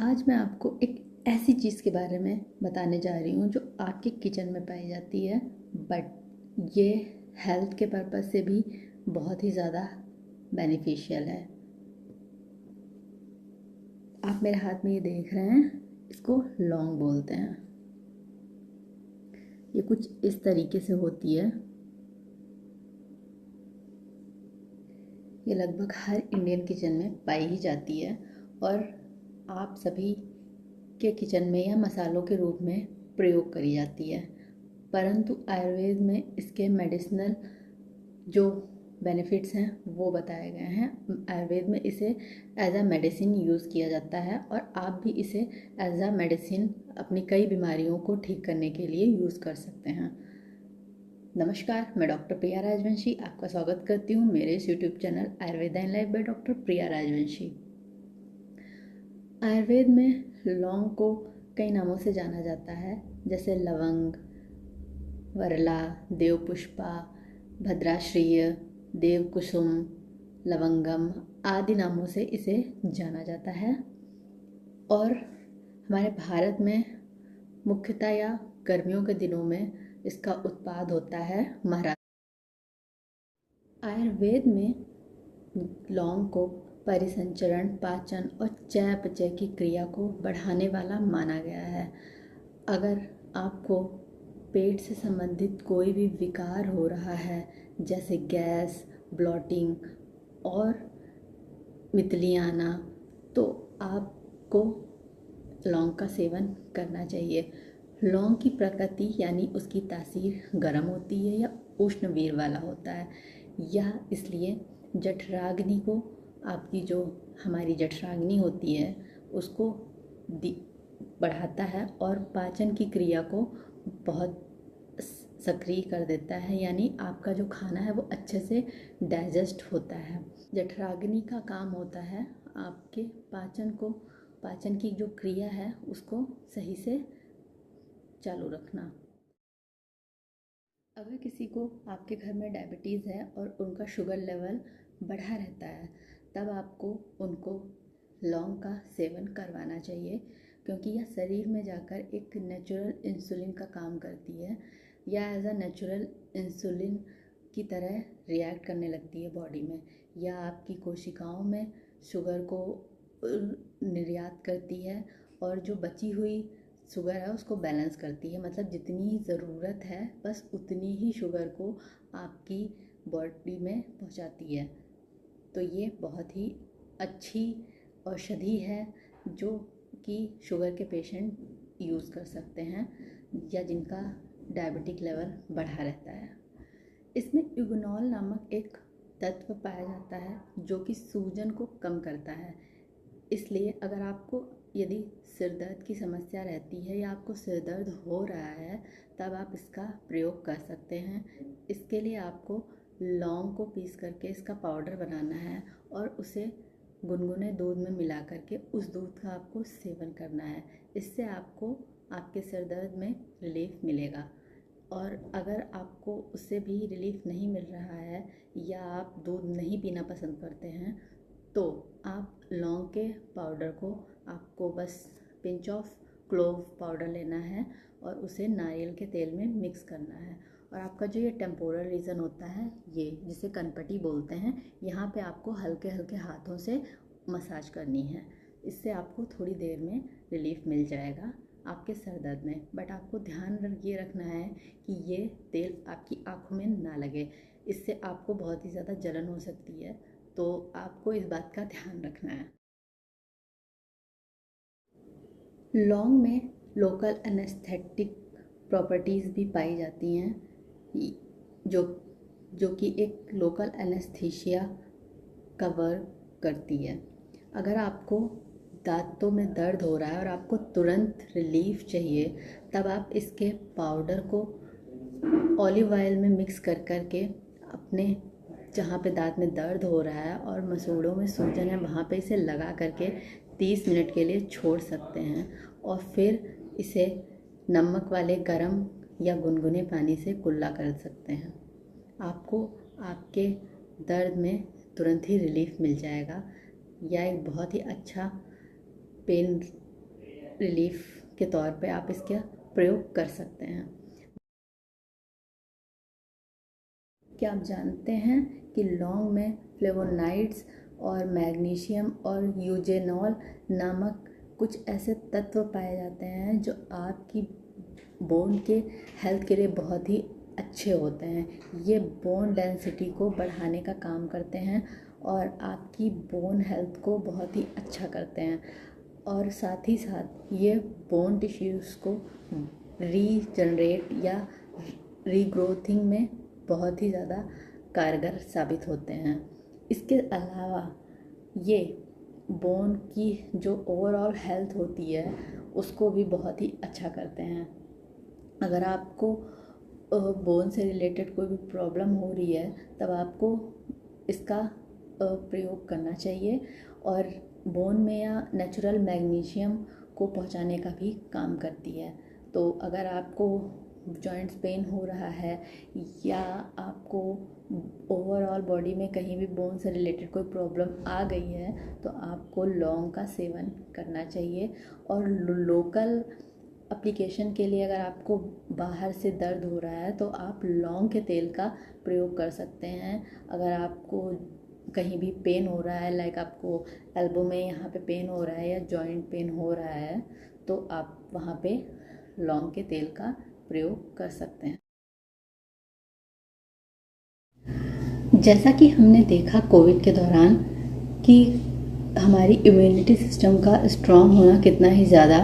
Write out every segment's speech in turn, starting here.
आज मैं आपको एक ऐसी चीज़ के बारे में बताने जा रही हूँ जो आपके किचन में पाई जाती है, बट ये हेल्थ के पर्पज़ से भी बहुत ही ज़्यादा बेनिफिशियल है। आप मेरे हाथ में ये देख रहे हैं, इसको लौंग बोलते हैं। ये कुछ इस तरीके से होती है। ये लगभग हर इंडियन किचन में पाई ही जाती है और आप सभी के किचन में या मसालों के रूप में प्रयोग करी जाती है। परंतु आयुर्वेद में इसके मेडिसिनल जो बेनिफिट्स हैं वो बताए गए हैं। आयुर्वेद में इसे एज अ मेडिसिन यूज़ किया जाता है और आप भी इसे एज अ मेडिसिन अपनी कई बीमारियों को ठीक करने के लिए यूज़ कर सकते हैं। नमस्कार, मैं डॉक्टर प्रिया राजवंशी आपका स्वागत करती हूँ मेरे इस YouTube channel Ayurveda in life by doctor Priya Rajvanshi. Ayurveda में लौंग को कई नामों से जाना जाता है, जैसे लवंग, वरला, देवपुष्पा, भद्राश्रिय, देवकुसुम, लवंगम आदि नामों से इसे जाना जाता है। और हमारे भारत में मुख्यतः या गर्मियों के दिनों में इसका उत्पाद होता है महाराष्ट्र। आयुर्वेद में लौंग को परिसंचरण, पाचन और चयापचय की क्रिया को बढ़ाने वाला माना गया है। अगर आपको पेट से संबंधित कोई भी विकार हो रहा है, जैसे गैस, ब्लॉटिंग और मितली आना, तो आपको लौंग का सेवन करना चाहिए। लौंग की प्रकृति यानी उसकी तासीर गर्म होती है या उष्णवीर वाला होता है। यह इसलिए जठराग्नि को, आपकी जो हमारी जठराग्नि होती है उसको बढ़ाता है और पाचन की क्रिया को बहुत सक्रिय कर देता है, यानी आपका जो खाना है वो अच्छे से डाइजेस्ट होता है। जठराग्नि का काम होता है आपके पाचन की जो क्रिया है उसको सही से चालू रखना। अगर किसी को आपके घर में डायबिटीज़ है और उनका शुगर लेवल बढ़ा रहता है, तब आपको उनको लौंग का सेवन करवाना चाहिए, क्योंकि यह शरीर में जाकर एक नेचुरल इंसुलिन का काम करती है या एज अ नेचुरल इंसुलिन की तरह रिएक्ट करने लगती है बॉडी में, या आपकी कोशिकाओं में शुगर को निर्यात करती है और जो बची हुई शुगर है उसको बैलेंस करती है। मतलब जितनी ज़रूरत है बस उतनी ही शुगर को आपकी बॉडी में पहुंचाती है। तो ये बहुत ही अच्छी औषधि है जो कि शुगर के पेशेंट यूज़ कर सकते हैं या जिनका डायबिटिक लेवल बढ़ा रहता है। इसमें यूगनॉल नामक एक तत्व पाया जाता है जो कि सूजन को कम करता है। इसलिए अगर आपको यदि सिर दर्द की समस्या रहती है या आपको सिर दर्द हो रहा है, तब आप इसका प्रयोग कर सकते हैं। इसके लिए आपको लौंग को पीस करके इसका पाउडर बनाना है और उसे गुनगुने दूध में मिला करके उस दूध का आपको सेवन करना है। इससे आपको आपके सिर दर्द में रिलीफ मिलेगा। और अगर आपको उससे भी रिलीफ नहीं मिल रहा है या आप दूध नहीं पीना पसंद करते हैं, तो आप लौंग के पाउडर को, आपको बस पिंच ऑफ क्लोव पाउडर लेना है और उसे नारियल के तेल में मिक्स करना है। और आपका जो ये टेम्पोरल रीजन होता है, ये जिसे कनपटी बोलते हैं, यहाँ पे आपको हल्के हल्के हाथों से मसाज करनी है। इससे आपको थोड़ी देर में रिलीफ मिल जाएगा आपके सर दर्द में। बट आपको ध्यान ये रखना है कि ये तेल आपकी आँखों में ना लगे, इससे आपको बहुत ही ज़्यादा जलन हो सकती है, तो आपको इस बात का ध्यान रखना है। लौंग में लोकल एनेस्थेटिक प्रॉपर्टीज़ भी पाई जाती हैं जो जो कि एक लोकल एनेस्थीसिया का वर्क करती है। अगर आपको दांतों में दर्द हो रहा है और आपको तुरंत रिलीफ चाहिए, तब आप इसके पाउडर को ऑलिव ऑयल में मिक्स कर करके अपने जहाँ पे दांत में दर्द हो रहा है और मसूड़ों में सूजन है वहाँ पे इसे लगा करके 30 मिनट के लिए छोड़ सकते हैं और फिर इसे नमक वाले गरम या गुनगुने पानी से कुल्ला कर सकते हैं। आपको आपके दर्द में तुरंत ही रिलीफ मिल जाएगा। यह एक बहुत ही अच्छा पेन रिलीफ के तौर पे आप इसका प्रयोग कर सकते हैं। क्या आप जानते हैं कि लौंग में फ्लेवोनाइड्स और मैग्नीशियम और यूजेनॉल नामक कुछ ऐसे तत्व पाए जाते हैं जो आपकी बोन के हेल्थ के लिए बहुत ही अच्छे होते हैं। ये बोन डेंसिटी को बढ़ाने का काम करते हैं और आपकी बोन हेल्थ को बहुत ही अच्छा करते हैं, और साथ ही साथ ये बोन टिश्यूज़ को रीजनरेट या रीग्रोथिंग में बहुत ही ज़्यादा कारगर साबित होते हैं। इसके अलावा ये बोन की जो ओवरऑल हेल्थ होती है उसको भी बहुत ही अच्छा करते हैं। अगर आपको बोन से रिलेटेड कोई भी प्रॉब्लम हो रही है तब आपको इसका प्रयोग करना चाहिए, और बोन में या नेचुरल मैग्नीशियम को पहुंचाने का भी काम करती है। तो अगर आपको जॉइंट्स पेन हो रहा है या आपको ओवरऑल बॉडी में कहीं भी बोन से रिलेटेड कोई प्रॉब्लम आ गई है तो आपको लौंग का सेवन करना चाहिए। और लोकल एप्लीकेशन के लिए अगर आपको बाहर से दर्द हो रहा है तो आप लौंग के तेल का प्रयोग कर सकते हैं। अगर आपको कहीं भी पेन हो रहा है, लाइक आपको एल्बो में यहाँ पे पेन हो रहा है या जॉइंट पेन हो रहा है, तो आप वहाँ पे लौंग के तेल का प्रयोग कर सकते हैं। जैसा कि हमने देखा कोविड के दौरान कि हमारी इम्यूनिटी सिस्टम का स्ट्रॉन्ग होना कितना ही ज़्यादा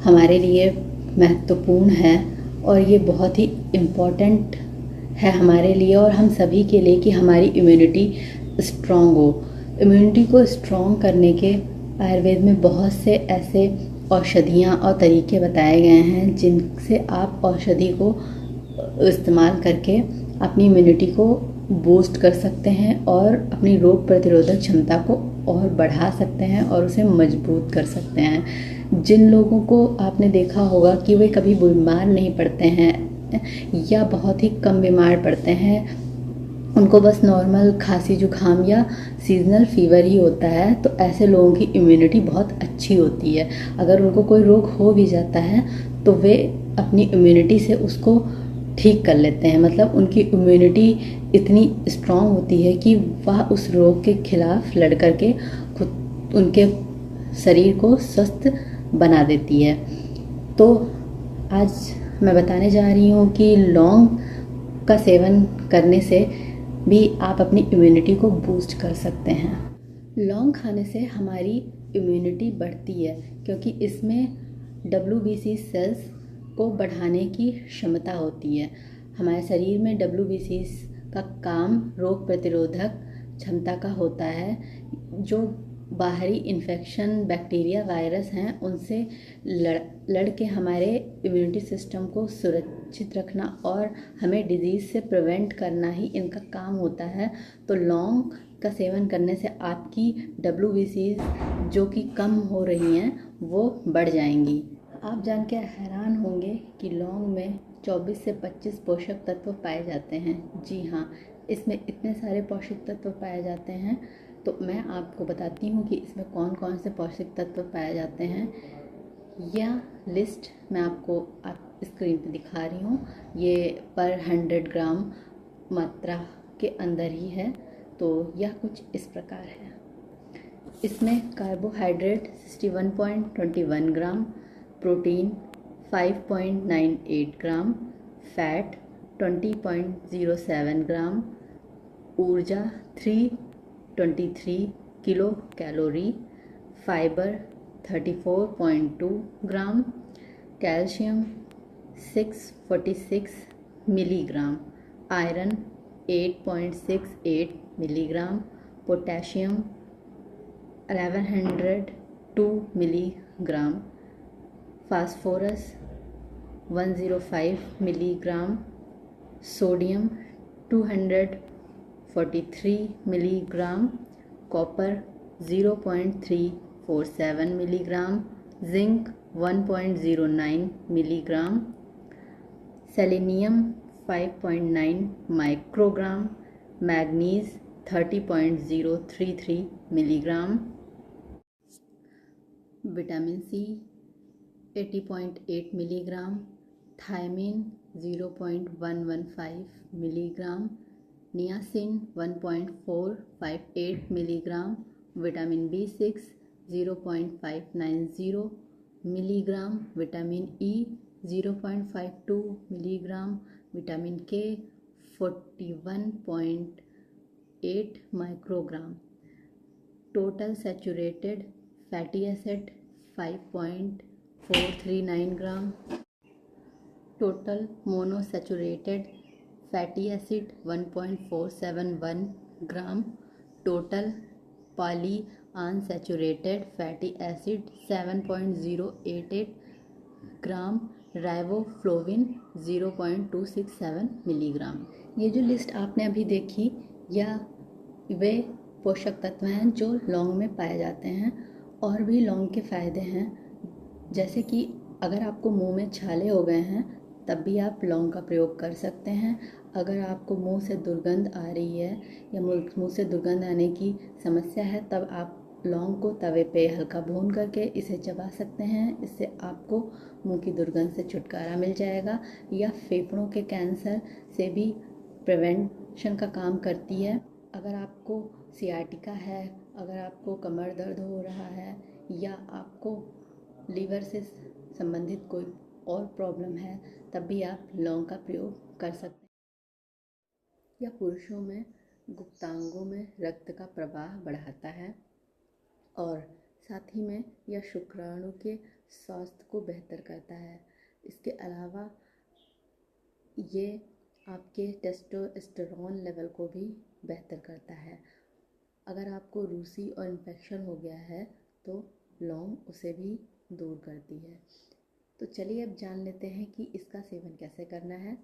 हमारे लिए महत्वपूर्ण है, और ये बहुत ही इम्पॉर्टेंट है हमारे लिए और हम सभी के लिए कि हमारी इम्यूनिटी स्ट्रॉन्ग हो। इम्यूनिटी को स्ट्रॉन्ग करने के आयुर्वेद में बहुत से ऐसे औषधियाँ और तरीके बताए गए हैं जिनसे आप औषधि को इस्तेमाल करके अपनी इम्यूनिटी को बूस्ट कर सकते हैं और अपनी रोग प्रतिरोधक क्षमता को और बढ़ा सकते हैं और उसे मजबूत कर सकते हैं। जिन लोगों को आपने देखा होगा कि वे कभी बीमार नहीं पड़ते हैं या बहुत ही कम बीमार पड़ते हैं, उनको बस नॉर्मल खांसी जुकाम या सीजनल फीवर ही होता है, तो ऐसे लोगों की इम्यूनिटी बहुत अच्छी होती है। अगर उनको कोई रोग हो भी जाता है तो वे अपनी इम्यूनिटी से उसको ठीक कर लेते हैं। मतलब उनकी इम्यूनिटी इतनी स्ट्रांग होती है कि वह उस रोग के खिलाफ लड़ कर के खुद उनके शरीर को स्वस्थ बना देती है। तो आज मैं बताने जा रही हूँ कि लौंग का सेवन करने से भी आप अपनी इम्यूनिटी को बूस्ट कर सकते हैं। लौंग खाने से हमारी इम्यूनिटी बढ़ती है क्योंकि इसमें WBC सेल्स को बढ़ाने की क्षमता होती है। हमारे शरीर में WBC का काम रोग प्रतिरोधक क्षमता का होता है, जो बाहरी इन्फेक्शन बैक्टीरिया वायरस हैं उनसे लड़ के हमारे इम्यूनिटी सिस्टम को सुरक्षित रखना और हमें डिजीज़ से प्रिवेंट करना ही इनका काम होता है। तो लौंग का सेवन करने से आपकी WBC जो कि कम हो रही हैं वो बढ़ जाएंगी। आप जान के हैरान होंगे कि लौंग में 24 से 25 पोषक तत्व पाए जाते हैं। जी हाँ, इसमें इतने सारे पोषक तत्व पाए जाते हैं। तो मैं आपको बताती हूँ कि इसमें कौन कौन से पोषक तत्व पाए जाते हैं। यह लिस्ट मैं आपको स्क्रीन पे दिखा रही हूँ। ये पर 100 ग्राम मात्रा के अंदर ही है। तो यह कुछ इस प्रकार है। इसमें carbohydrate 61.21 gram, protein 5.98 gram, fat 20.07 gram, ऊर्जा 323 kilo calorie, fibre 34.2 gram, calcium 646 milligram, iron 8.68 milligram, potassium 1102 milligram, phosphorus 105 milligram, sodium 243 milligram, copper 0.347 milligram, zinc 1.09 milligram, selenium 5.9 microgram, manganese 30.033 milligram, vitamin C 80.8 milligram, thiamine 0.115 milligram, niacin 1.458 milligram, vitamin B6 0.590 milligram, vitamin E 0.52 milligram, vitamin K 41.8 microgram, total saturated fatty acid 5.439 gram, total monounsaturated fatty acid 1.471 gram, total poly unsaturated fatty acid 7.088 gram, riboflavin 0.267 milligram. ये जो list आपने अभी देखी, यह वे पोषक तत्व हैं जो लौंग में पाए जाते हैं। और भी लौंग के फ़ायदे हैं, जैसे कि अगर आपको मुंह में छाले हो गए हैं तब भी आप लौंग का प्रयोग कर सकते हैं। अगर आपको मुंह से दुर्गंध आ रही है या मुंह से दुर्गंध आने की समस्या है, तब आप लौंग को तवे पे हल्का भून करके इसे चबा सकते हैं। इससे आपको मुंह की दुर्गंध से छुटकारा मिल जाएगा। या फेफड़ों के कैंसर से भी प्रिवेंशन का काम करती है। अगर आपको सियाटिका है, अगर आपको कमर दर्द हो रहा है या आपको लीवर से संबंधित कोई और प्रॉब्लम है, तब भी आप लौंग का प्रयोग कर सकते हैं। या पुरुषों में गुप्तांगों में रक्त का प्रवाह बढ़ाता है और साथ ही में यह शुक्राणु के स्वास्थ्य को बेहतर करता है। इसके अलावा ये आपके टेस्टोस्टेरोन लेवल को भी बेहतर करता है। अगर आपको रूसी और इन्फेक्शन हो गया है तो लौंग उसे भी दूर करती है। तो चलिए अब जान लेते हैं कि इसका सेवन कैसे करना है।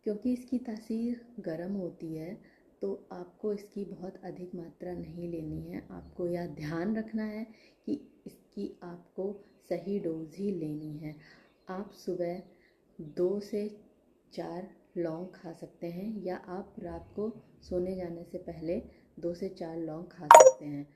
क्योंकि इसकी तासीर गर्म होती है तो आपको इसकी बहुत अधिक मात्रा नहीं लेनी है। आपको यह ध्यान रखना है कि इसकी आपको सही डोज ही लेनी है। आप सुबह 2 से 4 लौंग खा सकते हैं या आप रात को सोने जाने से पहले 2 से 4 लौंग खा सकते हैं,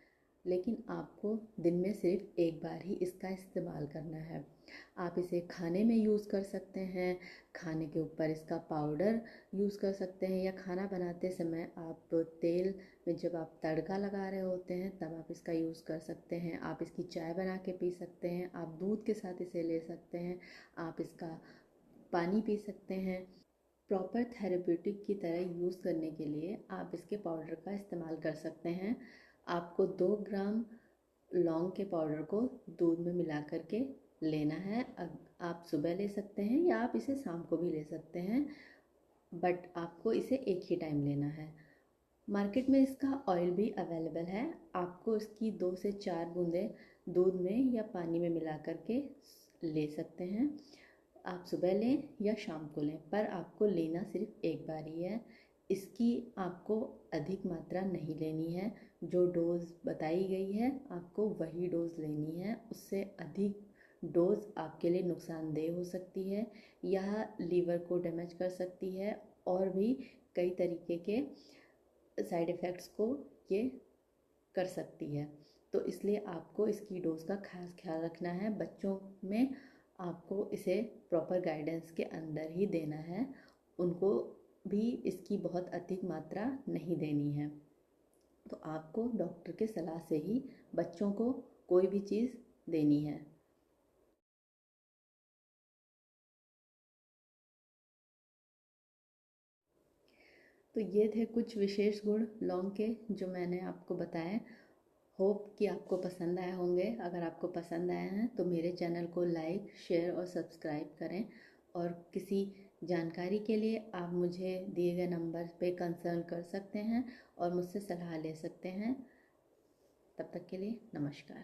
लेकिन आपको दिन में सिर्फ एक बार ही इसका इस्तेमाल करना है। आप इसे खाने में यूज़ कर सकते हैं, खाने के ऊपर इसका पाउडर यूज़ कर सकते हैं, या खाना बनाते समय आप तेल में जब आप तड़का लगा रहे होते हैं तब आप इसका यूज़ कर सकते हैं। आप इसकी चाय बना के पी सकते हैं, आप दूध के साथ इसे ले सकते हैं, आप इसका पानी पी सकते हैं। प्रॉपर थेरेप्यूटिक की तरह यूज़ करने के लिए आप इसके पाउडर का इस्तेमाल कर सकते हैं। आपको 2 ग्राम लौंग के पाउडर को दूध में मिला करके लेना है। आप सुबह ले सकते हैं या आप इसे शाम को भी ले सकते हैं, बट आपको इसे एक ही टाइम लेना है। मार्केट में इसका ऑयल भी अवेलेबल है। आपको इसकी 2 से 4 बूंदें दूध में या पानी में मिला करके ले सकते हैं। आप सुबह लें या शाम को लें, पर आपको लेना सिर्फ एक बार ही है। इसकी आपको अधिक मात्रा नहीं लेनी है। जो डोज़ बताई गई है आपको वही डोज़ लेनी है। उससे अधिक डोज़ आपके लिए नुकसानदेह हो सकती है, यह लीवर को डैमेज कर सकती है और भी कई तरीके के साइड इफ़ेक्ट्स को ये कर सकती है। तो इसलिए आपको इसकी डोज़ का खास ख्याल रखना है। बच्चों में आपको इसे प्रॉपर गाइडेंस के अंदर ही देना है, उनको भी इसकी बहुत अधिक मात्रा नहीं देनी है। तो आपको डॉक्टर के सलाह से ही बच्चों को कोई भी चीज़ देनी है। तो ये थे कुछ विशेष गुण लौंग के जो मैंने आपको बताए। होप कि आपको पसंद आए होंगे। अगर आपको पसंद आए हैं तो मेरे चैनल को लाइक, शेयर और सब्सक्राइब करें। और किसी जानकारी के लिए आप मुझे दिए गए नंबर पे कंसल्ट कर सकते हैं और मुझसे सलाह ले सकते हैं। तब तक के लिए नमस्कार।